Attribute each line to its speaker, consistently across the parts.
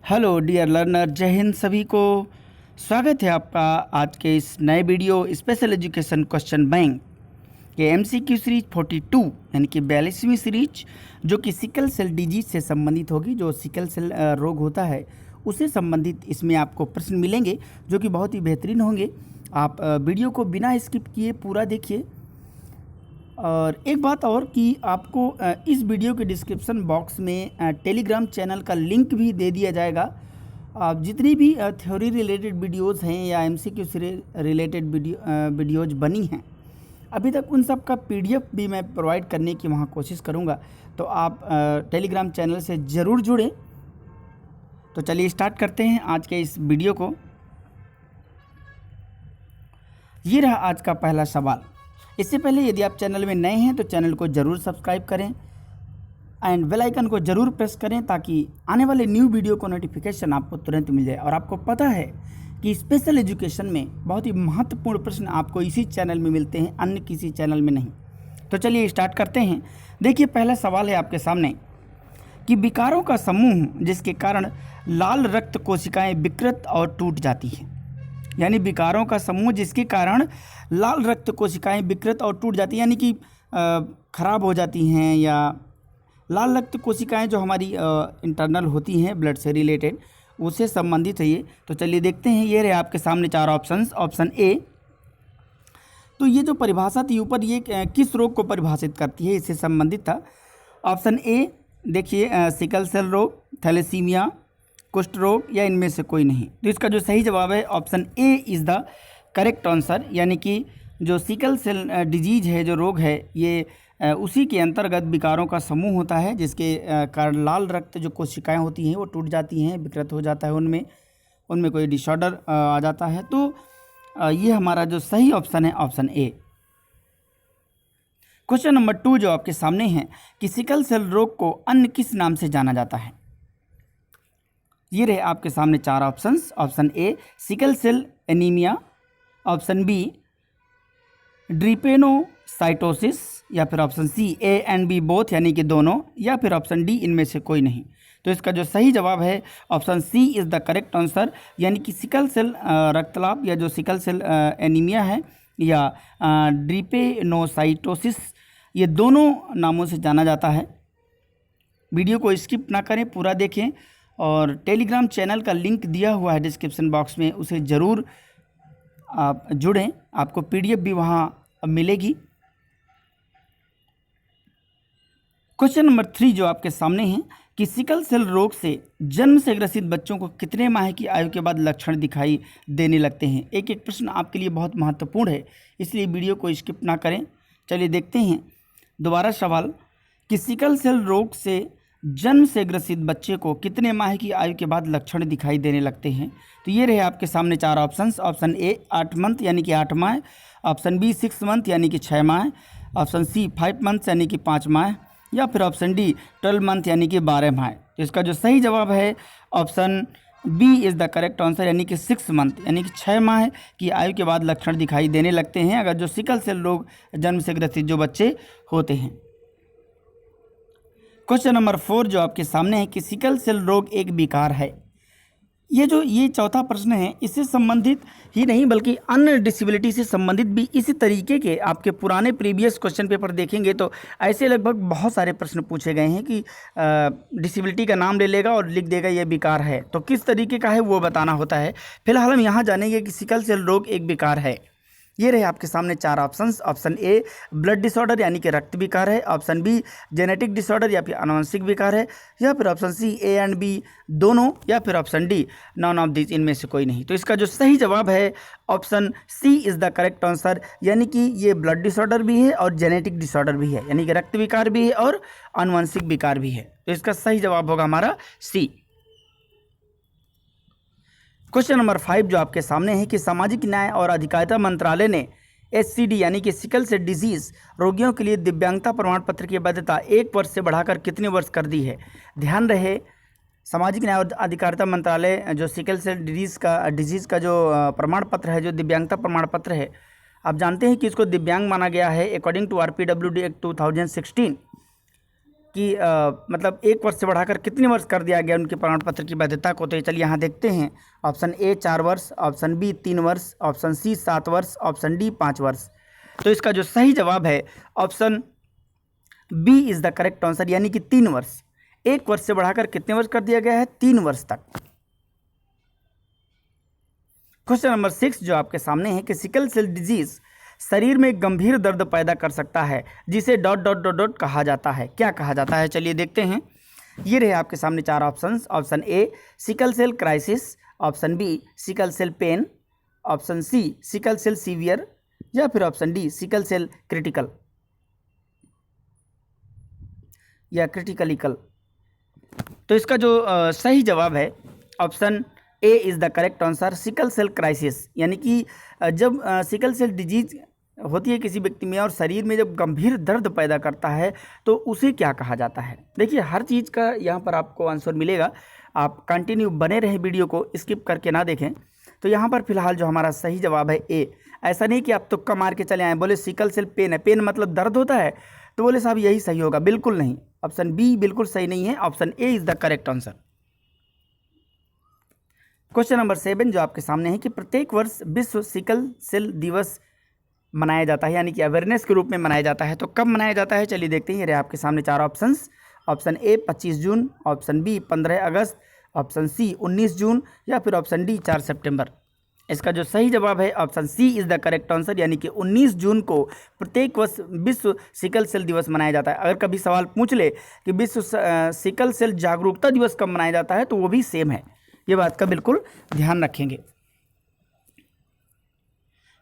Speaker 1: Hello dear learner, जय हिंद सभी को। स्वागत है आपका आज के इस नए video special education question bank के एमसीक्यू सीरीज 42 यानी कि 42वीं सीरीज, जो कि सिकल सेल डिजीज से संबंधित होगी। जो सिकल सेल रोग होता है उससे संबंधित इसमें आपको प्रश्न मिलेंगे जो कि बहुत ही बेहतरीन होंगे। आप वीडियो को बिना स्किप किए पूरा देखिए। और एक बात और कि आपको इस वीडियो के डिस्क्रिप्शन बॉक्स में टेलीग्राम चैनल का लिंक भी दे दिया जाएगा। आप जितनी भी थ्योरी रिलेटेड वीडियोस हैं या एमसीक्यू से रिलेटेड वीडियोज बनी हैं अभी तक, उन सब का पीडीएफ भी मैं प्रोवाइड करने की वहाँ कोशिश करूँगा। तो आप टेलीग्राम चैनल से ज़रूर जुड़ें। तो चलिए स्टार्ट करते हैं आज के इस वीडियो को। ये रहा आज का पहला सवाल। इससे पहले यदि आप चैनल में नए हैं तो चैनल को ज़रूर सब्सक्राइब करें एंड बेल आइकन को ज़रूर प्रेस करें ताकि आने वाले न्यू वीडियो को नोटिफिकेशन आपको तुरंत मिल जाए। और आपको पता है कि स्पेशल एजुकेशन में बहुत ही महत्वपूर्ण प्रश्न आपको इसी चैनल में मिलते हैं, अन्य किसी चैनल में नहीं। तो चलिए स्टार्ट करते हैं। देखिए, पहला सवाल है आपके सामने कि विकारों का समूह जिसके कारण लाल रक्त कोशिकाएँ विकृत और टूट जाती हैं, यानी विकारों का समूह जिसके कारण लाल रक्त कोशिकाएं विकृत और टूट जाती हैं, यानी कि खराब हो जाती हैं। या लाल रक्त कोशिकाएं जो हमारी इंटरनल होती हैं ब्लड से रिलेटेड, उससे संबंधित है ये। तो चलिए देखते हैं। ये रहे आपके सामने चार ऑप्शंस। ऑप्शन ए, तो ये जो परिभाषा थी ऊपर, ये किस रोग को परिभाषित करती है, इससे संबंधित था। ऑप्शन ए देखिए, सिकल सेल रोग, थैलेसीमिया, कुष्ठ रोग, या इनमें से कोई नहीं। तो इसका जो सही जवाब है option A is the correct answer, यानी कि जो सिकल सेल डिजीज है, जो रोग है, ये उसी के अंतर्गत विकारों का समूह होता है जिसके कारण लाल रक्त जो कोशिकाएं होती हैं वो टूट जाती हैं, विकृत हो जाता है, उनमें कोई डिसऑर्डर आ जाता है। तो ये हमारा जो सही ऑप्शन है ऑप्शन ए। क्वेश्चन नंबर 2 जो आपके सामने है कि सिकल सेल रोग को अन्य किस नाम से जाना जाता है। ये रहे आपके सामने चार options. Option A sickle cell anaemia, option B drepanocytosis, या फिर option C A and B both यानी कि दोनों, या फिर ऑप्शन डी इनमें से कोई नहीं। तो इसका जो सही जवाब है option C is the correct answer, यानी कि सिकल सेल रक्तलाभ या जो सिकल सेल एनीमिया है या ड्रीपेनोसाइटोसिस, ये दोनों नामों से जाना जाता है। वीडियो को स्किप ना करें, पूरा देखें। और टेलीग्राम चैनल का लिंक दिया हुआ है डिस्क्रिप्शन बॉक्स में, उसे ज़रूर आप जुड़ें, आपको पीडीएफ भी वहाँ मिलेगी। क्वेश्चन नंबर 3 जो आपके सामने है कि सिकल सेल रोग से जन्म से ग्रसित बच्चों को कितने माह की आयु के बाद लक्षण दिखाई देने लगते हैं। एक एक प्रश्न आपके लिए बहुत महत्वपूर्ण है, इसलिए वीडियो को स्किप ना करें। चलिए देखते हैं दोबारा सवाल कि सिकल सेल रोग से जन्म से ग्रसित बच्चे को कितने माह की आयु के बाद लक्षण दिखाई देने लगते हैं। तो ये रहे आपके सामने चार ऑप्शंस। ऑप्शन ए 8 मंथ यानी कि 8 माह, ऑप्शन बी 6 मंथ यानी कि 6 माह, ऑप्शन सी 5 मंथ यानी कि 5 माह, या फिर ऑप्शन डी 12 मंथ यानी कि 12 माह। तो इसका जो सही जवाब है option B is the correct answer, यानी कि 6 मंथ यानी कि 6 माह की आयु के बाद लक्षण दिखाई देने लगते हैं अगर जो सिकल सेल रोग जन्म से ग्रसित जो बच्चे होते हैं। क्वेश्चन नंबर 4 जो आपके सामने है कि सिकल सेल रोग एक विकार है। ये चौथा प्रश्न है, इससे संबंधित ही नहीं बल्कि अन्य डिसेबिलिटी से संबंधित भी इसी तरीके के आपके पुराने प्रीवियस क्वेश्चन पेपर देखेंगे तो ऐसे लगभग बहुत सारे प्रश्न पूछे गए हैं कि डिसेबिलिटी का नाम ले लेगा और लिख देगा ये विकार है। तो किस तरीके का है वो बताना होता है। फिलहाल हम यहाँ जानेंगे कि सिकल सेल रोग एक विकार है। ये रहे आपके सामने चार ऑप्शंस। ऑप्शन ए ब्लड डिसऑर्डर यानी कि रक्त विकार है, ऑप्शन बी जेनेटिक डिसऑर्डर या फिर आनुवंशिक विकार है, या फिर option C A and B दोनों, या फिर option D none of this, इनमें से कोई नहीं। तो इसका जो सही जवाब है option C is the correct answer, यानी कि ये ब्लड डिसऑर्डर भी है और जेनेटिक डिसऑर्डर भी है, यानी कि रक्त विकार भी है और आनुवंशिक विकार भी है। तो इसका सही जवाब होगा हमारा सी। क्वेश्चन नंबर 5 जो आपके सामने है कि सामाजिक न्याय और अधिकारिता मंत्रालय ने एससीडी यानी कि सिकल सेल डिजीज रोगियों के लिए दिव्यांगता प्रमाण पत्र की वैधता 1 वर्ष से बढ़ाकर कितने वर्ष कर दी है। ध्यान रहे, सामाजिक न्याय और अधिकारिता मंत्रालय जो सिकल सेल डिजीज़ का जो प्रमाण पत्र है, जो दिव्यांगता प्रमाण पत्र है, आप जानते हैं कि इसको दिव्यांग माना गया है अकॉर्डिंग टू RPWD एक्ट 2016। कि मतलब 1 वर्ष से बढ़ाकर कितने वर्ष कर दिया गया उनके प्रमाण पत्र की वैधता को। तो चलिए यहाँ देखते हैं। ऑप्शन ए 4 वर्ष, ऑप्शन बी 3 वर्ष, ऑप्शन सी 7 वर्ष, ऑप्शन डी 5 वर्ष। तो इसका जो सही जवाब है option B is the correct answer, यानी कि 3 वर्ष। 1 वर्ष से बढ़ाकर कितने वर्ष कर दिया गया है? 3 वर्ष तक। क्वेश्चन नंबर 6 जो आपके सामने है कि सिकल सेल डिजीज शरीर में गंभीर दर्द पैदा कर सकता है जिसे ... कहा जाता है। क्या कहा जाता है? चलिए देखते हैं। ये रहे आपके सामने 4 options. Option A sickle cell crisis, option B sickle cell pain, option C sickle cell severe, या फिर option D sickle cell critical या क्रिटिकलिकल। तो इसका जो सही जवाब है option A is the correct answer, sickle cell crisis. यानी कि जब सिकल सेल डिजीज होती है किसी व्यक्ति में और शरीर में जब गंभीर दर्द पैदा करता है तो उसे क्या कहा जाता है। देखिए हर चीज़ का यहाँ पर आपको आंसर मिलेगा, आप कंटिन्यू बने रहें, वीडियो को स्किप करके ना देखें। तो यहाँ पर फिलहाल जो हमारा सही जवाब है ए। ऐसा नहीं कि आप तुक्का मार के चले आए, बोले सिकल सेल पेन है, पेन मतलब दर्द होता है, तो बोले साहब यही सही होगा। बिल्कुल नहीं, ऑप्शन बी बिल्कुल सही नहीं है, option A is the correct answer. Question number 7 जो आपके सामने है कि प्रत्येक वर्ष विश्व सिकल सेल दिवस मनाया जाता है, यानी कि अवेयरनेस के रूप में मनाया जाता है। तो कब मनाया जाता है? चलिए देखते हैं। ये रहे आपके सामने 4 ऑप्शंस। ऑप्शन ए 25 जून, ऑप्शन बी 15 अगस्त, ऑप्शन सी 19 जून, या फिर ऑप्शन डी 4 सितंबर। इसका जो सही जवाब है option C is the correct answer, यानी कि 19 जून को प्रत्येक वर्ष विश्व सिकल सेल दिवस मनाया जाता है। अगर कभी सवाल पूछ ले कि विश्व सिकल सेल जागरूकता दिवस कब मनाया जाता है, तो वो भी सेम है। ये बात का बिल्कुल ध्यान रखेंगे।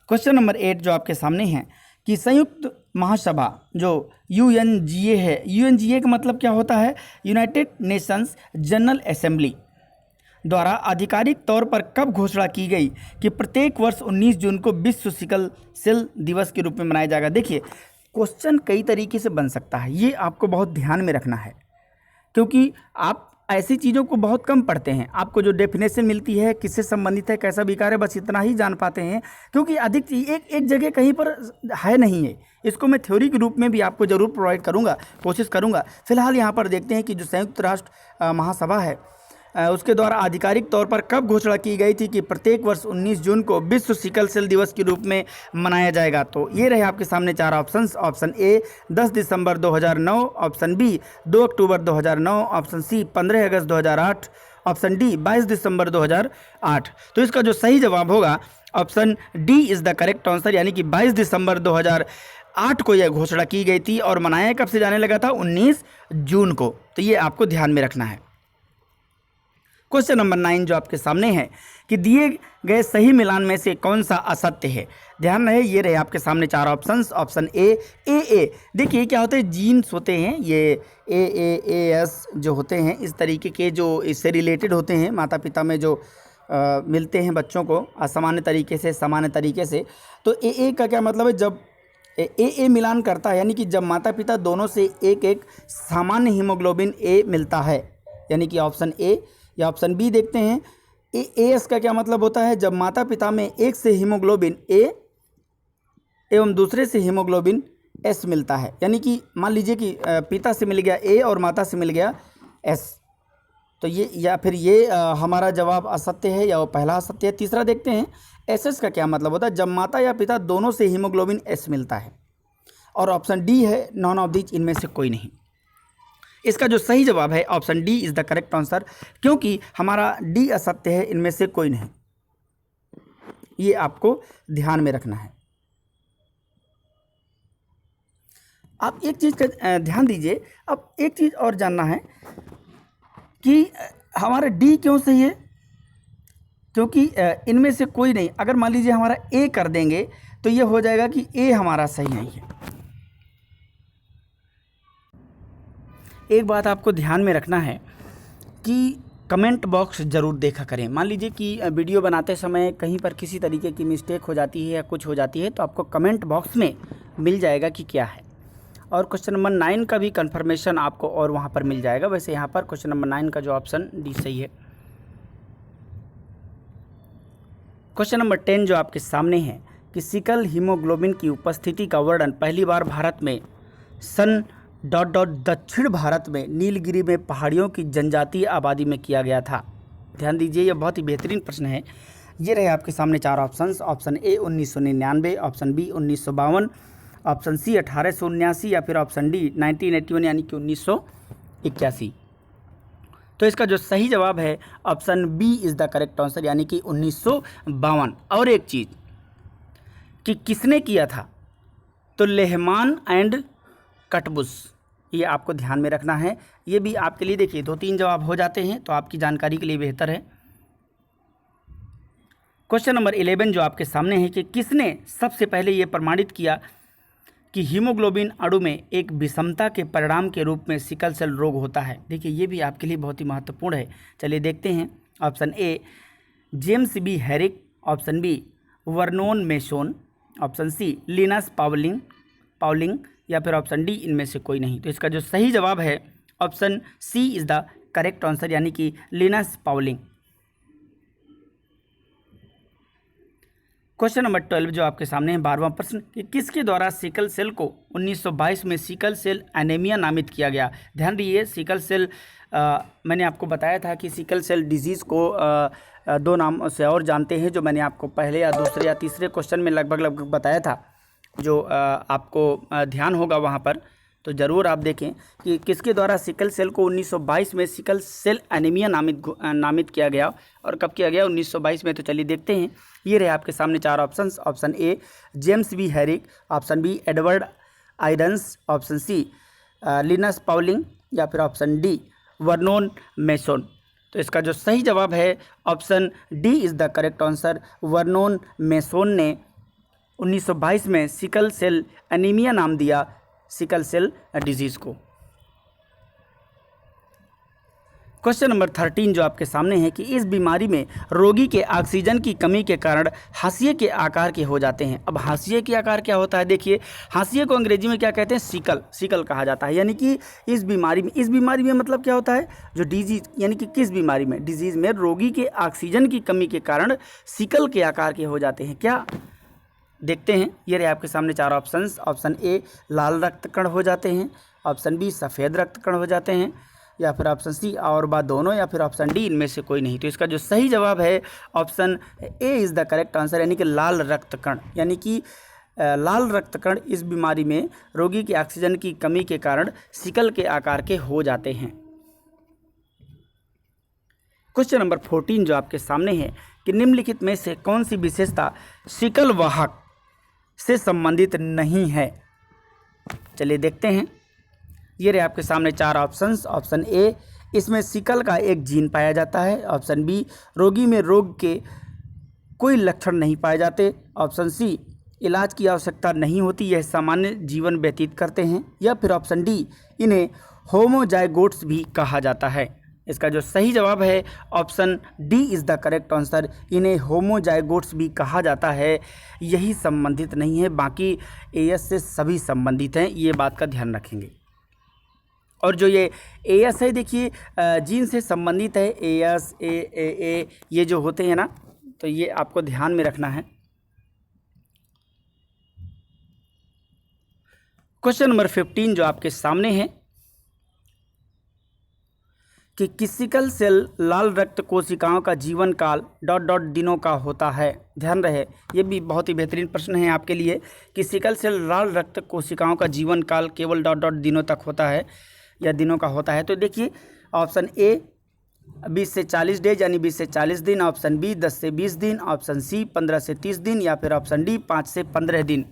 Speaker 1: क्वेश्चन नंबर 8 जो आपके सामने है कि संयुक्त महासभा जो यूएनजीए है, यूएनजीए का मतलब क्या होता है? यूनाइटेड नेशंस जनरल असेंबली द्वारा आधिकारिक तौर पर कब घोषणा की गई कि प्रत्येक वर्ष 19 जून को विश्व सिकल सेल दिवस के रूप में मनाया जाएगा। देखिए क्वेश्चन कई तरीके से बन सकता है, ये आपको बहुत ध्यान में रखना है, क्योंकि आप ऐसी चीज़ों को बहुत कम पढ़ते हैं। आपको जो डेफिनेशन मिलती है किससे संबंधित है, कैसा विकार है, बस इतना ही जान पाते हैं, क्योंकि अधिक एक जगह कहीं पर है नहीं है। इसको मैं थ्योरी के रूप में भी आपको ज़रूर प्रोवाइड करूंगा, कोशिश करूंगा। फिलहाल यहाँ पर देखते हैं कि जो संयुक्त राष्ट्र महासभा है उसके द्वारा आधिकारिक तौर पर कब घोषणा की गई थी कि प्रत्येक वर्ष 19 जून को विश्व सिकल सेल दिवस के रूप में मनाया जाएगा। तो ये रहे आपके सामने 4 ऑप्शंस। ऑप्शन ए 10 दिसंबर 2009, ऑप्शन बी 2 अक्टूबर 2009, ऑप्शन सी 15 अगस्त 2008, ऑप्शन डी 22 दिसंबर 2008। तो इसका जो सही जवाब होगा option D is the correct answer, यानी कि 22 दिसंबर 2008 को यह घोषणा की गई थी और मनाया कब से जाने लगा था? 19 जून को। तो ये आपको ध्यान में रखना है। क्वेश्चन नंबर 9 जो आपके सामने है कि दिए गए सही मिलान में से कौन सा असत्य है। ध्यान रहे, ये रहे आपके सामने 4 ऑप्शंस। ऑप्शन ए। देखिए क्या होते हैं, जीन्स होते हैं, ये AAAS जो होते हैं, इस तरीके के जो इससे रिलेटेड होते हैं, माता पिता में जो मिलते हैं बच्चों को सामान्य तरीके से। तो AA का क्या मतलब है? जब AA मिलान करता है, यानी कि जब माता पिता दोनों से एक सामान्य हीमोग्लोबिन A मिलता है, यानी कि ऑप्शन ए। या ऑप्शन बी देखते हैं, AS का क्या मतलब होता है? जब माता पिता में एक से हीमोग्लोबिन A एवं दूसरे से हीमोग्लोबिन S मिलता है, यानी कि मान लीजिए कि पिता से मिल गया A और माता से मिल गया S, तो ये या फिर ये हमारा जवाब असत्य है या वो पहला असत्य है। तीसरा देखते हैं, SS का क्या मतलब होता है? जब माता या पिता दोनों से हीमोग्लोबिन S मिलता है। और ऑप्शन डी है नॉन ऑफ दीज, इनमें से कोई नहीं। इसका जो सही जवाब है option D is the correct answer, क्योंकि हमारा डी असत्य है, इनमें से कोई नहीं। ये आपको ध्यान में रखना है। आप एक चीज़ का ध्यान दीजिए। अब एक चीज़ और जानना है कि हमारा डी क्यों सही है, क्योंकि इनमें से कोई नहीं। अगर मान लीजिए हमारा ए कर देंगे तो ये हो जाएगा कि ए हमारा सही नहीं है। एक बात आपको ध्यान में रखना है कि कमेंट बॉक्स ज़रूर देखा करें। मान लीजिए कि वीडियो बनाते समय कहीं पर किसी तरीके की मिस्टेक हो जाती है या कुछ हो जाती है, तो आपको कमेंट बॉक्स में मिल जाएगा कि क्या है। और क्वेश्चन नंबर 9 का भी कंफर्मेशन आपको और वहाँ पर मिल जाएगा। वैसे यहाँ पर क्वेश्चन नंबर 9 का जो ऑप्शन डी सही है। क्वेश्चन नंबर 10 जो आपके सामने है कि सिकल हीमोग्लोबिन की उपस्थिति का वर्णन पहली बार भारत में सन डॉट डॉट दक्षिण भारत में नीलगिरी में पहाड़ियों की जनजातीय आबादी में किया गया था? ध्यान दीजिए, यह बहुत ही बेहतरीन प्रश्न है। ये रहे आपके सामने चार options. Option A 1999, option B 1952, option C 1879 या फिर ऑप्शन डी 1981 यानी कि 1981। तो इसका जो सही जवाब है option B is the correct answer, यानी कि 1952। और एक चीज़ कि किसने किया था, तो लेहमान एंड कटबुस, ये आपको ध्यान में रखना है। ये भी आपके लिए देखिए 2-3 जवाब हो जाते हैं तो आपकी जानकारी के लिए बेहतर है। क्वेश्चन नंबर 11 जो आपके सामने है कि किसने सबसे पहले ये प्रमाणित किया कि हीमोग्लोबिन अणु में एक विषमता के परिणाम के रूप में सिकल सेल रोग होता है? देखिए ये भी आपके लिए बहुत ही महत्वपूर्ण है। चलिए देखते हैं। Option A James B Herrick, option B Vernon Mason, option C Linus Pauling या फिर ऑप्शन डी इनमें से कोई नहीं। तो इसका जो सही जवाब है option C is the correct answer, यानी कि लिनस पाउलिंग। क्वेश्चन नंबर 12 जो आपके सामने है 12वां प्रश्न कि किसके द्वारा सिकल सेल को 1922 में सिकल सेल एनीमिया नामित किया गया? ध्यान दीजिए, सिकल सेल मैंने आपको बताया था कि सिकल सेल डिजीज़ को 2 नाम से और जानते हैं, जो मैंने आपको पहले या दूसरे या तीसरे क्वेश्चन में लगभग बताया था। जो आपको ध्यान होगा वहाँ पर तो ज़रूर आप देखें कि किसके द्वारा सिकल सेल को 1922 में सिकल सेल एनीमिया नामित किया गया और कब किया गया? 1922 में। तो चलिए देखते हैं। ये रहे आपके सामने 4 options. Option A James B Herrick, option B Edward Aidens, option C Linus Pauling या फिर ऑप्शन डी वर्नोन मेसोन। तो इसका जो सही जवाब है option D is the correct answer. Vernon meson ने 1922 में सिकल सेल एनीमिया नाम दिया सिकल सेल डिजीज़ को। क्वेश्चन नंबर 13 जो आपके सामने है कि इस बीमारी में रोगी के ऑक्सीजन की कमी के कारण हाशिए के आकार के हो जाते हैं। अब हाशिए के आकार क्या होता है? देखिए, हाशिए को अंग्रेजी में क्या कहते हैं? सिकल कहा जाता है। यानी कि इस बीमारी में मतलब क्या होता है? जो डिजीज, यानी कि किस बीमारी में? डिजीज़ में रोगी के ऑक्सीजन की कमी के कारण सिकल के आकार के हो जाते हैं। क्या देखते हैं। ये रहे आपके सामने 4 ऑप्शंस। ऑप्शन ए लाल रक्त कण हो जाते हैं, ऑप्शन बी सफ़ेद रक्त कण हो जाते हैं, या फिर ऑप्शन सी और बात दोनों, या फिर ऑप्शन डी इनमें से कोई नहीं। तो इसका जो सही जवाब है option A is the correct answer, यानी कि लाल रक्त कण। यानी कि लाल रक्त कण इस बीमारी में रोगी की ऑक्सीजन की कमी के कारण सिकल के आकार के हो जाते हैं। क्वेश्चन नंबर 14 जो आपके सामने है कि निम्नलिखित में से कौन सी विशेषता सिकल वाहक से संबंधित नहीं है? चलिए देखते हैं। ये रहे आपके सामने 4 ऑप्शंस। ऑप्शन ए इसमें सिकल का एक जीन पाया जाता है, ऑप्शन बी रोगी में रोग के कोई लक्षण नहीं पाए जाते, ऑप्शन सी इलाज की आवश्यकता नहीं होती, यह सामान्य जीवन व्यतीत करते हैं, या फिर ऑप्शन डी इन्हें होमोजाइगोट्स भी कहा जाता है। इसका जो सही जवाब है option D is the correct answer, इन्हें होमोजाइगोट्स भी कहा जाता है। यही संबंधित नहीं है, बाकी एएस से सभी संबंधित हैं, ये बात का ध्यान रखेंगे। और जो ये एएस है देखिए जीन से संबंधित है, एएस ए ये जो होते हैं ना, तो ये आपको ध्यान में रखना है। क्वेश्चन नंबर 15 जो आपके सामने है कि सिकल सेल लाल रक्त कोशिकाओं का जीवन काल ... दिनों का होता है। ध्यान रहे, ये भी बहुत ही बेहतरीन प्रश्न है आपके लिए कि सिकल सेल लाल रक्त कोशिकाओं का जीवन काल केवल ... दिनों तक होता है या दिनों का होता है। तो देखिए ऑप्शन ए 20 से 40 डेज यानी 20 से 40 दिन, ऑप्शन बी 10 से 20 दिन, ऑप्शन सी 15 से 30 दिन, या फिर ऑप्शन डी 5 से 15 दिन।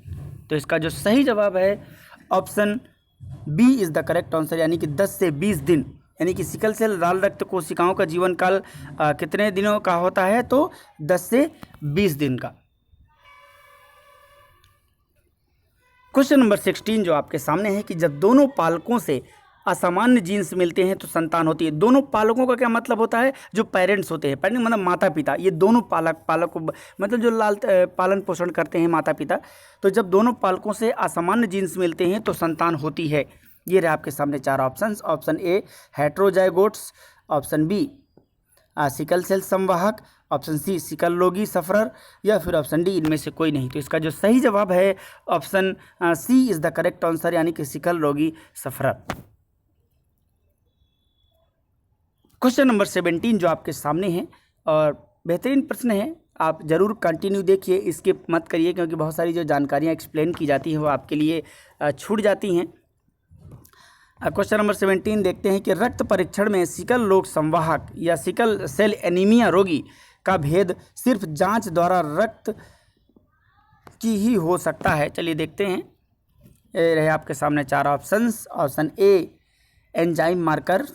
Speaker 1: तो इसका जो सही जवाब है option B is the correct answer, यानी कि 10 से 20 दिन। यानी कि सिकल सेल लाल रक्त कोशिकाओं का जीवन काल कितने दिनों का होता है? तो 10 से 20 दिन का। क्वेश्चन नंबर 16 जो आपके सामने है कि जब दोनों पालकों से असामान्य जीन्स मिलते हैं तो संतान होती है। दोनों पालकों का क्या मतलब होता है? जो पेरेंट्स होते हैं, पेरेंट्स मतलब माता पिता, ये दोनों पालक मतलब जो पालन पोषण करते हैं माता पिता। तो जब दोनों पालकों से असामान्य जीन्स मिलते हैं तो संतान होती है। ये रहे आपके सामने 4 options. Option A heterozygotes, option B sickle cell संवाहक, ऑप्शन सी सिकल रोगी सफरर, या फिर ऑप्शन डी इनमें से कोई नहीं। तो इसका जो सही जवाब है option C is the correct answer, यानी कि सिकल रोगी सफरर। क्वेश्चन नंबर 17 जो आपके सामने है और बेहतरीन प्रश्न है, आप ज़रूर कंटिन्यू देखिए, स्किप मत करिए, क्योंकि बहुत सारी जो जानकारियाँ एक्सप्लेन की जाती हैं वो आपके लिए छूट जाती हैं। क्वेश्चन नंबर 17 देखते हैं कि रक्त परीक्षण में सिकल रोग संवाहक या सिकल सेल एनीमिया रोगी का भेद सिर्फ जांच द्वारा रक्त की ही हो सकता है। चलिए देखते हैं, ये रहे आपके सामने 4 options. Option A enzyme marker,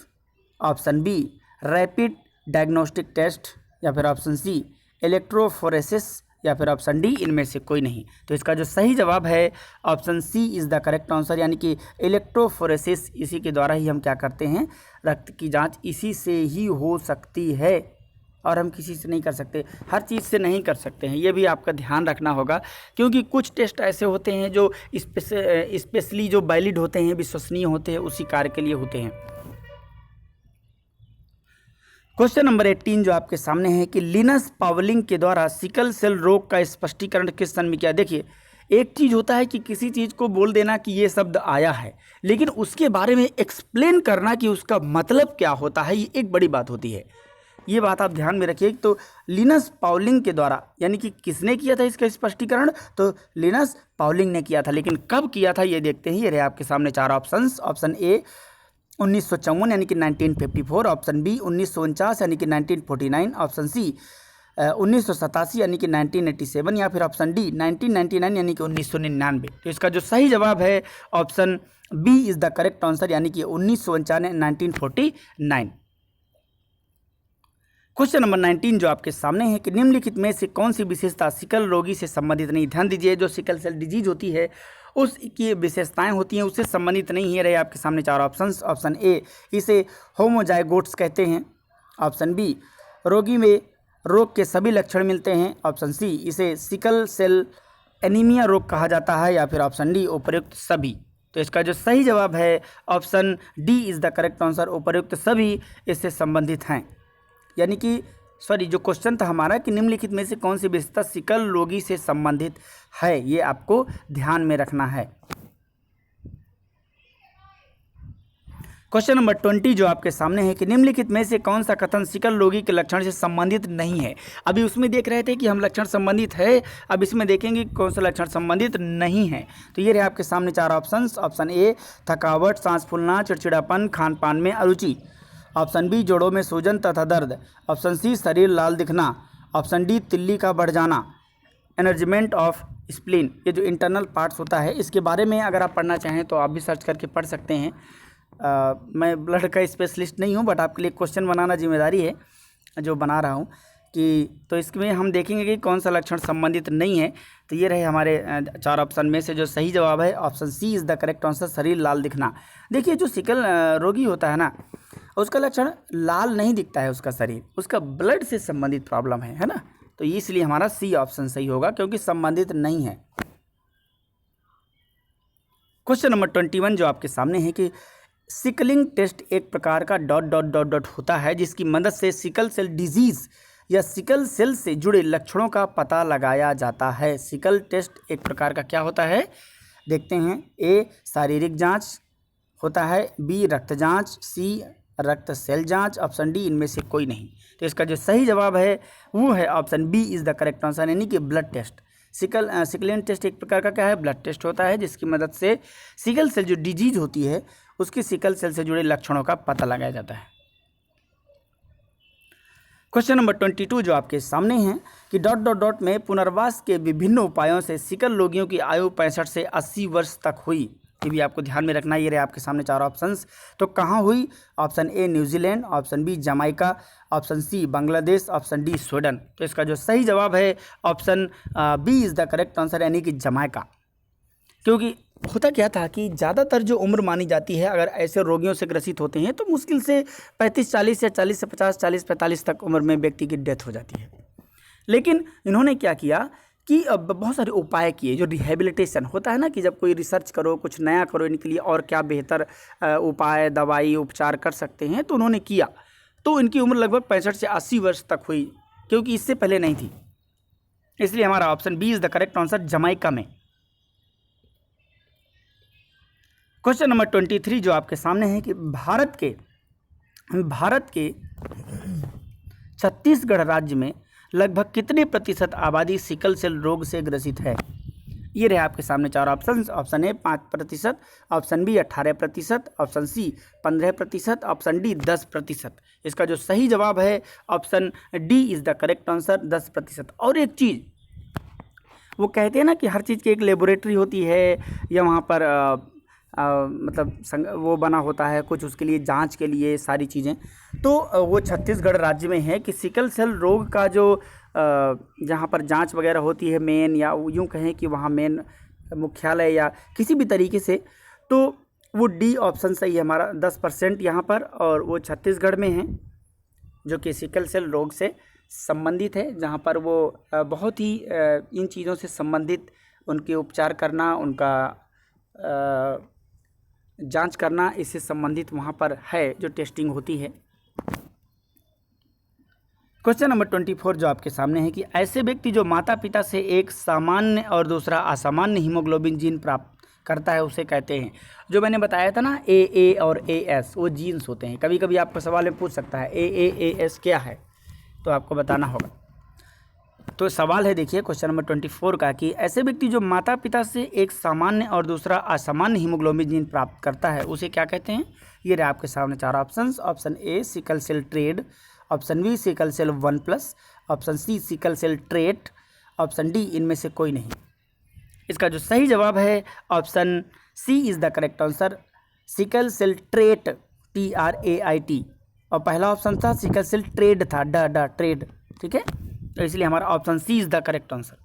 Speaker 1: option B rapid diagnostic test, या फिर ऑप्शन सी इलेक्ट्रोफोरेसिस, या फिर ऑप्शन डी इनमें से कोई नहीं। तो इसका जो सही जवाब है option C is the correct answer, यानी कि इलेक्ट्रोफोरेसिस, इसी के द्वारा ही हम क्या करते हैं, रक्त की जांच इसी से ही हो सकती है और हम किसी से नहीं कर सकते, हर चीज़ से नहीं कर सकते हैं। ये भी आपका ध्यान रखना होगा, क्योंकि कुछ टेस्ट ऐसे होते हैं जो स्पेशली जो वैलिड होते हैं, विश्वसनीय होते हैं, उसी कार्य के लिए होते हैं। क्वेश्चन नंबर 18 जो आपके सामने है कि लिनस पावलिंग के द्वारा सिकल सेल रोग का स्पष्टीकरण किस सन में किया। देखिए, एक चीज़ होता है कि किसी चीज़ को बोल देना कि ये शब्द आया है, लेकिन उसके बारे में एक्सप्लेन करना कि उसका मतलब क्या होता है, ये एक बड़ी बात होती है। ये बात आप ध्यान में रखिए। तो लिनस पावलिंग के द्वारा, यानी कि किसने किया था इसका स्पष्टीकरण, तो लिनस पावलिंग ने किया था, लेकिन कब किया था ये देखते हैं। ये रहे आपके सामने 4 ऑप्शंस। ऑप्शन ए 1954 यानी कि 1954, ऑप्शन बी 1949 यानी कि 1949, ऑप्शन सी 1987 यानी कि 1987, या फिर ऑप्शन डी 1999 यानी कि 1999। तो इसका जो सही जवाब है option B is the correct answer, यानी कि 1995 1949। क्वेश्चन नंबर 19 जो आपके सामने है कि निम्नलिखित में से कौन सी विशेषता सिकल रोगी से संबंधित नहीं। ध्यान दीजिए, जो सिकल सेल डिजीज होती है उसकी विशेषताएं होती हैं, उससे संबंधित नहीं है। रहे आपके सामने 4 ऑप्शंस। ऑप्शन ए इसे होमोजाइगोट्स कहते हैं, ऑप्शन बी रोगी में रोग के सभी लक्षण मिलते हैं, ऑप्शन सी इसे सिकल सेल एनीमिया रोग कहा जाता है, या फिर ऑप्शन डी उपर्युक्त सभी। तो इसका जो सही जवाब है option D is the correct answer, उपर्युक्त सभी इससे संबंधित हैं। यानी कि जो क्वेश्चन था हमारा कि निम्नलिखित में से कौन सी विशेषता सिकल रोगी से संबंधित है, ये आपको ध्यान में रखना है। क्वेश्चन नंबर 20 जो आपके सामने है कि निम्नलिखित में से कौन सा कथन सिकल रोगी के लक्षण से संबंधित नहीं है। अभी उसमें देख रहे थे कि हम लक्षण संबंधित है, अब इसमें देखेंगे कौन सा लक्षण संबंधित नहीं है। तो ये रहे आपके सामने 4 ऑप्शंस। ऑप्शन ए थकावट, सांस फूलना, चिड़चिड़ापन, खान पान में अरुचि, ऑप्शन बी जोड़ों में सूजन तथा दर्द, ऑप्शन सी शरीर लाल दिखना, ऑप्शन डी तिल्ली का बढ़ जाना, एनर्जीमेंट ऑफ स्प्लीन। ये जो इंटरनल पार्ट्स होता है, इसके बारे में अगर आप पढ़ना चाहें तो आप भी सर्च करके पढ़ सकते हैं। मैं ब्लड का स्पेशलिस्ट नहीं हूँ, बट आपके लिए क्वेश्चन बनाना जिम्मेदारी है जो बना रहा हूँ कि, तो इसमें हम देखेंगे कि कौन सा लक्षण संबंधित नहीं है। तो ये रहे हमारे 4 ऑप्शन में से जो सही जवाब है option C is the correct answer, शरीर लाल दिखना। देखिए, जो सिकल रोगी होता है ना, उसका लक्षण लाल नहीं दिखता है, उसका शरीर, उसका ब्लड से संबंधित प्रॉब्लम है ना। तो इसलिए हमारा सी ऑप्शन सही होगा, क्योंकि संबंधित नहीं है। क्वेश्चन नंबर 21 जो आपके सामने है कि सिकलिंग टेस्ट एक प्रकार का ... होता है जिसकी मदद से सिकल सेल डिजीज या सिकल सेल से जुड़े लक्षणों का पता लगाया जाता है। सिकल टेस्ट एक प्रकार का क्या होता है, देखते हैं। ए शारीरिक जांच होता है, बी रक्त जांच, सी रक्त सेल जांच, ऑप्शन डी इनमें से कोई नहीं। तो इसका जो सही जवाब है वो है option B is the correct answer, यानी कि ब्लड टेस्ट। सिकलिंग टेस्ट एक प्रकार का क्या है, ब्लड टेस्ट होता है, जिसकी मदद से सिकल सेल जो डिजीज होती है उसकी सिकल सेल से जुड़े लक्षणों का पता लगाया जाता है। क्वेश्चन नंबर 22 जो आपके सामने है कि ... में पुनर्वास के विभिन्न उपायों से सिकल रोगियों की आयु 65 से 80 वर्ष तक हुई। ये भी आपको ध्यान में रखना। ये रहे आपके सामने 4 ऑप्शंस। तो कहाँ हुई, option A New Zealand, option B Jamaica, option C Bangladesh, option D Sweden. तो इसका जो सही जवाब है option B is the correct answer, यानी कि जमाइका। क्योंकि होता क्या था कि ज़्यादातर जो उम्र मानी जाती है, अगर ऐसे रोगियों से ग्रसित होते हैं तो मुश्किल से 35-40 या 40 से 50, 40-45 तक उम्र में व्यक्ति की डेथ हो जाती है। लेकिन इन्होंने क्या किया कि अब बहुत सारे उपाय किए, जो रिहेबिलिटेशन होता है ना, कि जब कोई रिसर्च करो, कुछ नया करो, इनके लिए और क्या बेहतर उपाय, दवाई, उपचार कर सकते हैं, तो उन्होंने किया। तो इनकी उम्र लगभग 65 से 80 वर्ष तक हुई। क्योंकि इससे पहले नहीं थी, इसलिए हमारा option B is the correct answer, Jamaica में। क्वेश्चन नंबर 23 जो आपके सामने है कि भारत के छत्तीसगढ़ राज्य में लगभग कितने प्रतिशत आबादी सिकल सेल रोग से ग्रसित है। ये रहे आपके सामने चार option. Option A 5%, option B 18%, option C 15%, option D 10%। इसका जो सही जवाब है option D is the correct answer, 10%। और एक चीज़ वो कहते हैं ना कि हर चीज़ की एक लेबोरेटरी होती है या वहाँ पर मतलब वो बना होता है कुछ उसके लिए जांच के लिए सारी चीज़ें, तो वो छत्तीसगढ़ राज्य में है कि सिकल सेल रोग का जो जहाँ पर जांच वगैरह होती है मेन, या यूँ कहें कि वहाँ मेन मुख्यालय या किसी भी तरीके से, तो वो डी ऑप्शन सही है हमारा, 10% यहाँ पर। और वो छत्तीसगढ़ में है जो कि सिकल सेल रोग से संबंधित है, जहाँ पर वो बहुत ही इन चीज़ों से संबंधित उनके उपचार करना, उनका जांच करना, इससे संबंधित वहाँ पर है जो टेस्टिंग होती है। क्वेश्चन नंबर 24 जो आपके सामने है कि ऐसे व्यक्ति जो माता पिता से एक सामान्य और दूसरा असामान्य हीमोग्लोबिन जीन प्राप्त करता है उसे कहते हैं। जो मैंने बताया था ना ए और एस, वो जीन्स होते हैं। कभी कभी आपको सवाल में पूछ सकता है एस क्या है, तो आपको बताना होगा। तो सवाल है देखिए क्वेश्चन नंबर 24 का कि ऐसे व्यक्ति जो माता पिता से एक सामान्य और दूसरा असामान्य हीमोग्लोबिन जीन प्राप्त करता है उसे क्या कहते हैं। ये रहे आपके सामने चार options. Option A sickle cell trade, option B sickle cell 1+, option C sickle cell trait, option D इनमें से कोई नहीं। इसका जो सही जवाब है option C is the correct answer, sickle cell trait, TRAIT। और पहला ऑप्शन था सिकल सेल ट्रेड था, ट्रेड, ठीक है। तो इसलिए हमारा option C is the correct answer.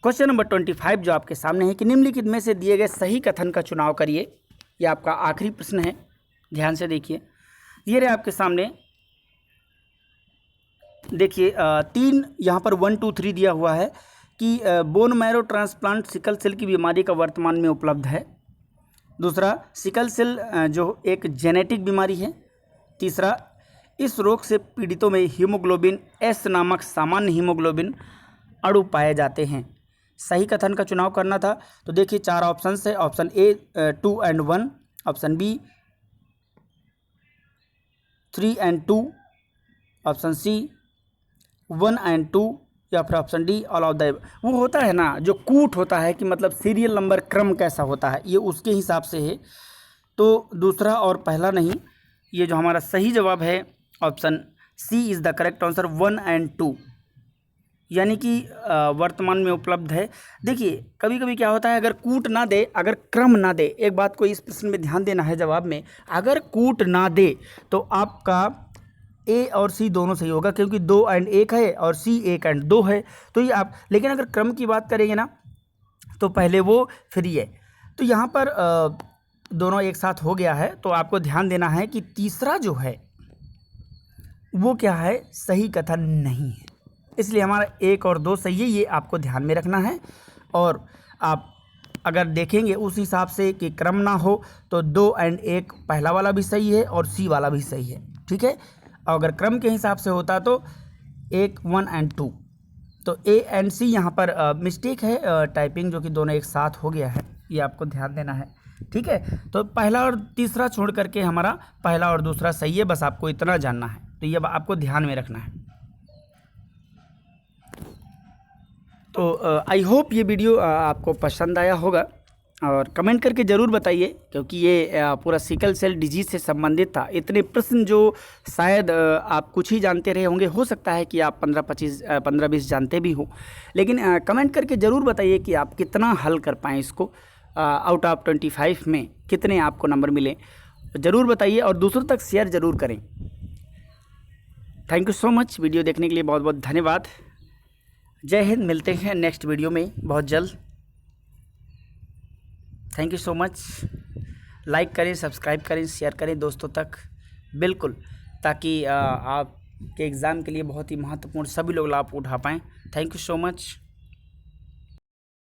Speaker 1: Question number 25 जो आपके सामने है कि निम्नलिखित में से दिए गए सही कथन का चुनाव करिए। यह आपका आखिरी प्रश्न है, ध्यान से देखिए। ये रहे आपके सामने, देखिए 3 यहाँ पर 1, 2, 3 दिया हुआ है कि bone marrow transplant sickle cell की बीमारी का वर्तमान में उपलब्ध है। दूसरा, सिकल सेल जो एक जेनेटिक बीमारी है। तीसरा, इस रोग से पीड़ितों में हीमोग्लोबिन एस नामक सामान्य हीमोग्लोबिन अणु पाए जाते हैं। सही कथन का चुनाव करना था, तो देखिए 4 ऑप्शन है। Option A 2 and 1, option B 3 and 2, option C 1 and 2, या फिर option D all of the. वो होता है ना जो कूट होता है कि मतलब सीरियल नंबर क्रम कैसा होता है, ये उसके हिसाब से है। तो दूसरा और पहला नहीं, ये जो हमारा सही जवाब है option C is the correct answer, 1 and 2, यानी कि वर्तमान में उपलब्ध है। देखिए कभी कभी क्या होता है, अगर कूट ना दे, अगर क्रम ना दे, एक बात को इस प्रश्न में ध्यान देना है जवाब में, अगर कूट ना दे तो आपका ए और सी दोनों सही होगा, क्योंकि 2 and 1 है और सी 1 and 2 है। तो ये आप, लेकिन अगर क्रम की बात करेंगे ना तो पहले वो फिर ये, तो यहाँ पर दोनों एक साथ हो गया है। तो आपको ध्यान देना है कि तीसरा जो है वो क्या है, सही कथन नहीं है। इसलिए हमारा 1 और 2 सही है, ये आपको ध्यान में रखना है। और आप अगर देखेंगे उस हिसाब से कि क्रम ना हो तो 2 and 1 पहला वाला भी सही है और सी वाला भी सही है, ठीक है। और अगर क्रम के हिसाब से होता तो 1 and 2, तो ए एंड सी यहाँ पर मिस्टेक है टाइपिंग, जो कि दोनों एक साथ हो गया है, ये आपको ध्यान देना है, ठीक है। तो पहला और तीसरा छोड़ करके हमारा पहला और दूसरा सही है, बस आपको इतना जानना है, तो ये आपको ध्यान में रखना है। तो आई होप ये वीडियो आपको पसंद आया होगा, और कमेंट करके ज़रूर बताइए, क्योंकि ये पूरा सिकल सेल डिजीज़ से संबंधित था। इतने प्रश्न जो शायद आप कुछ ही जानते रहे होंगे, हो सकता है कि आप 15-20 जानते भी हो, लेकिन कमेंट करके ज़रूर बताइए कि आप कितना हल कर पाएँ इसको। आउट ऑफ 25 में कितने आपको नंबर मिले, ज़रूर बताइए और दूसरों तक शेयर ज़रूर करें। Thank you so much, video देखने के लिए बहुत बहुत धन्यवाद। जय हिंद, मिलते हैं नेक्स्ट वीडियो में बहुत जल्द। Thank you so much. Like करें, सब्सक्राइब करें, शेयर करें दोस्तों तक, बिल्कुल, ताकि आपके एग्ज़ाम के लिए बहुत ही महत्वपूर्ण सभी लोग लाभ उठा पाएँ। Thank you so much.